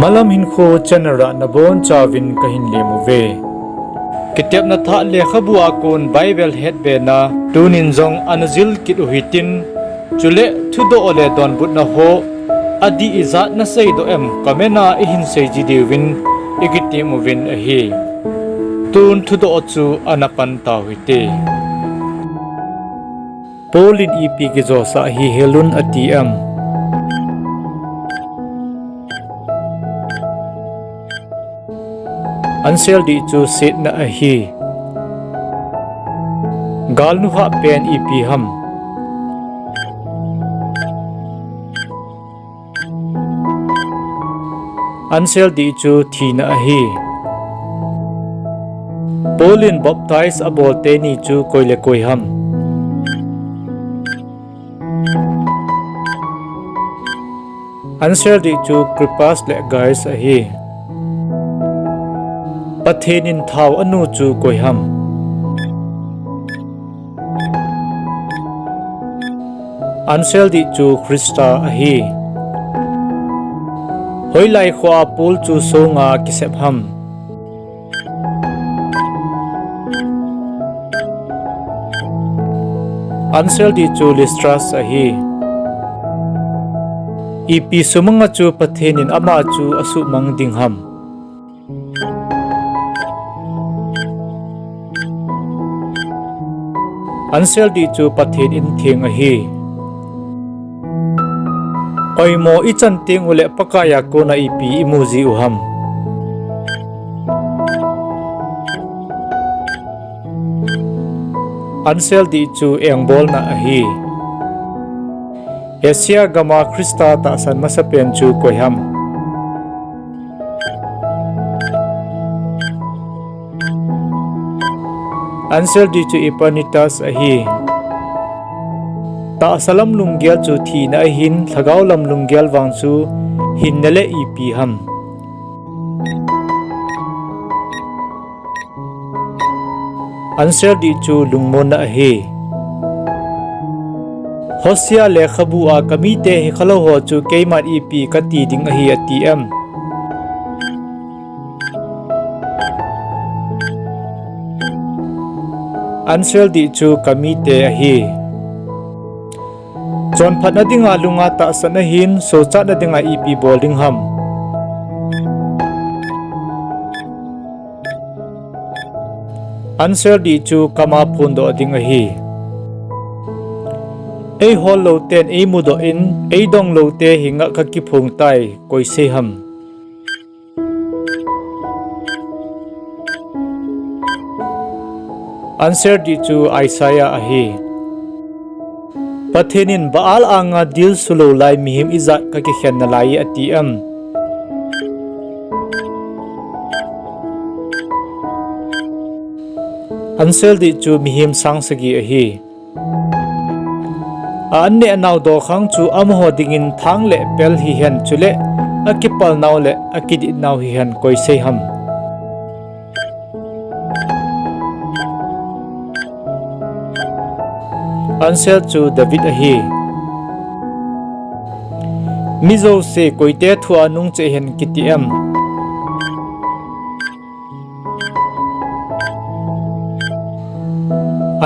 malam hin kho chanara na bon chawin kahin lemu ve kitep na tha le khabu akon Bible Hetbe Na tunin zong anazil kit uhitin chule Thudoh le Donbutna ho adi izat na sei do em kamena ihin sei ji dewin igiti movin ahi tun Thudoh chu anapan tawite polin ipi ge zo sa hi helun atm ansel di chu sit na ahi gal nu ha pen ipi ham ansel di chu thina ahi polin baptize abolte ni chu koile koi ham ansel di chu kripas le guys ahi Pathen in thau anu chu koi ham ansel di chu Krista ahi hoi lai khwa pul chu sunga kisep ham ansel di chu listras ahi ipi sumanga chu Pathen in ama chu asu mang ding ham ansel di chu Pathen in thing ahi oimo ichan ting ule pakaya ko na ipi emoji uham ansel di chu engbol na ahi Asia gama Krista ta san masapen chu koiham ansel di chu ipanitas ahi ta salam lungyal chu thi na ahin thagaw lam lungyal wang chu hin nale ipi ham ansel di chu lungmon na ahi Hosia le khabu a kamite he khaloho chu keimat ipi kati ding ahi atm ansel di chu kamite ahi chon phat na dinga lunga ta sana hin so cha na dinga ipi bowling ham ansel di chu kama phundo ding ahi ei hol lo ten ei mudo in ei dong lo te hinga kha ki phung tai koi se ham answer di chu Isaiah ahi Pathenin baal anga dil sulo lai mihim izat ka ki khen na lai atm ansel di chu mihim sang sagi ahi anne naw do khang chu amho dingin thang le pel hi hen chule akipal naw le akidi naw hi hen koi sei ham ansel chu David ahi mizo se koite thua nung che hen kitiam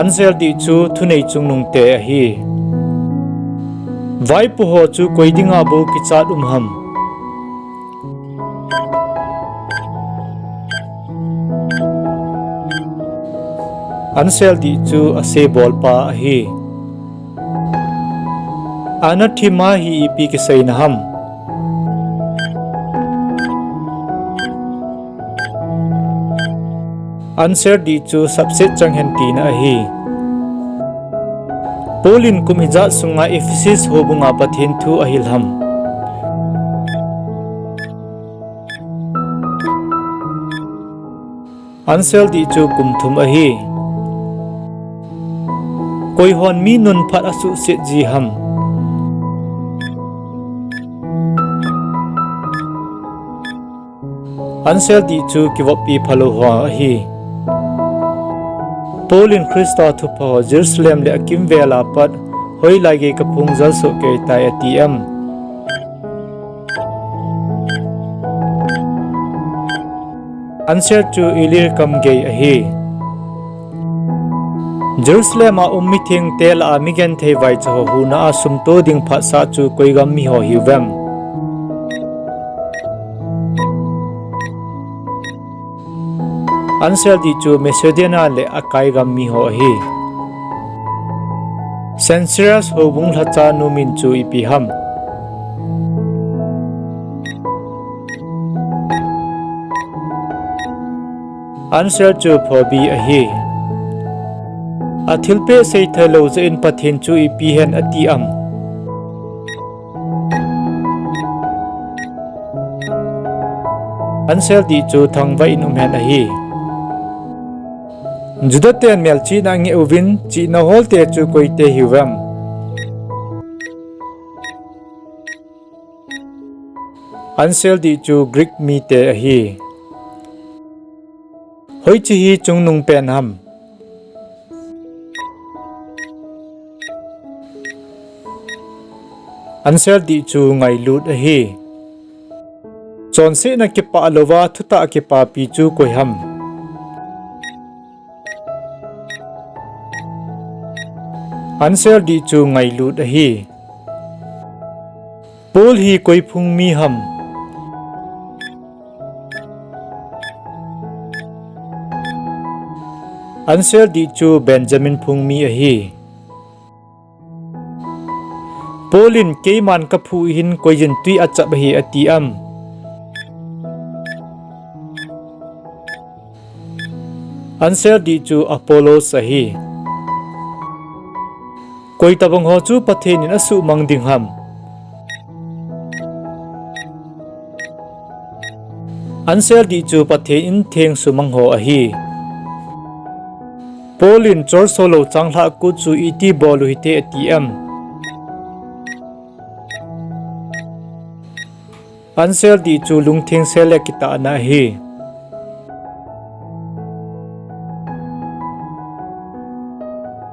ansel di chu thunei chung nung te ahi vai pu ho chu koidinga bo ki chat ham ansel di chu ase bol pa ahi anathima hi ipi ki saina ham answer di chu subset changhen ti na ahi polin kumija sunga Ephesus hobunga Pathen thu ahilham ansel di chu kumthum ahi koi hon mi nun phat asu se ji ham ansel di chu kiwapi phalo ho ahi polin Krista Thuphon Jerusalem le akim vela pat hoi lage ka phung zal so ke tai atm answer chu ilir kam gei ahi Jerusalem a meeting tel a migen thei vai chaho hu na asum to ding pha sa chu koigam mi ho hiwem answer di chu Macedonia le akai gam mi ho hi Sensiras ho bung hacha nu min chu ipiham answer chu phobi ahi athilpe seithalo ze in Pathen chu ipihen atiam answer di chu thangwa in umhen ahi Judaten mel chi na nge uvin chi na holte chu koite hiwam answer di chu Greek mi te ahi hoi chi hi chung nung pen ham answer di chu ngai lut ahi chon se na ke pa lova thuta ke pa pi chu koi ham answer di chu ngai lut ahi Paul hi koi phung mi ham answer di chu Benjamin phung mi ahi Paulin keiman ka phu hin koijin tui achap hi atiam answer di chu Apollos ahi koi tabang ho chu Pathen in asu mang ding ham answer di chu Pathen in theng sumang ho ahi Paulin chor solo changla ku chu iti bolu hite atiam answer di chu lungtheng sele kita na hi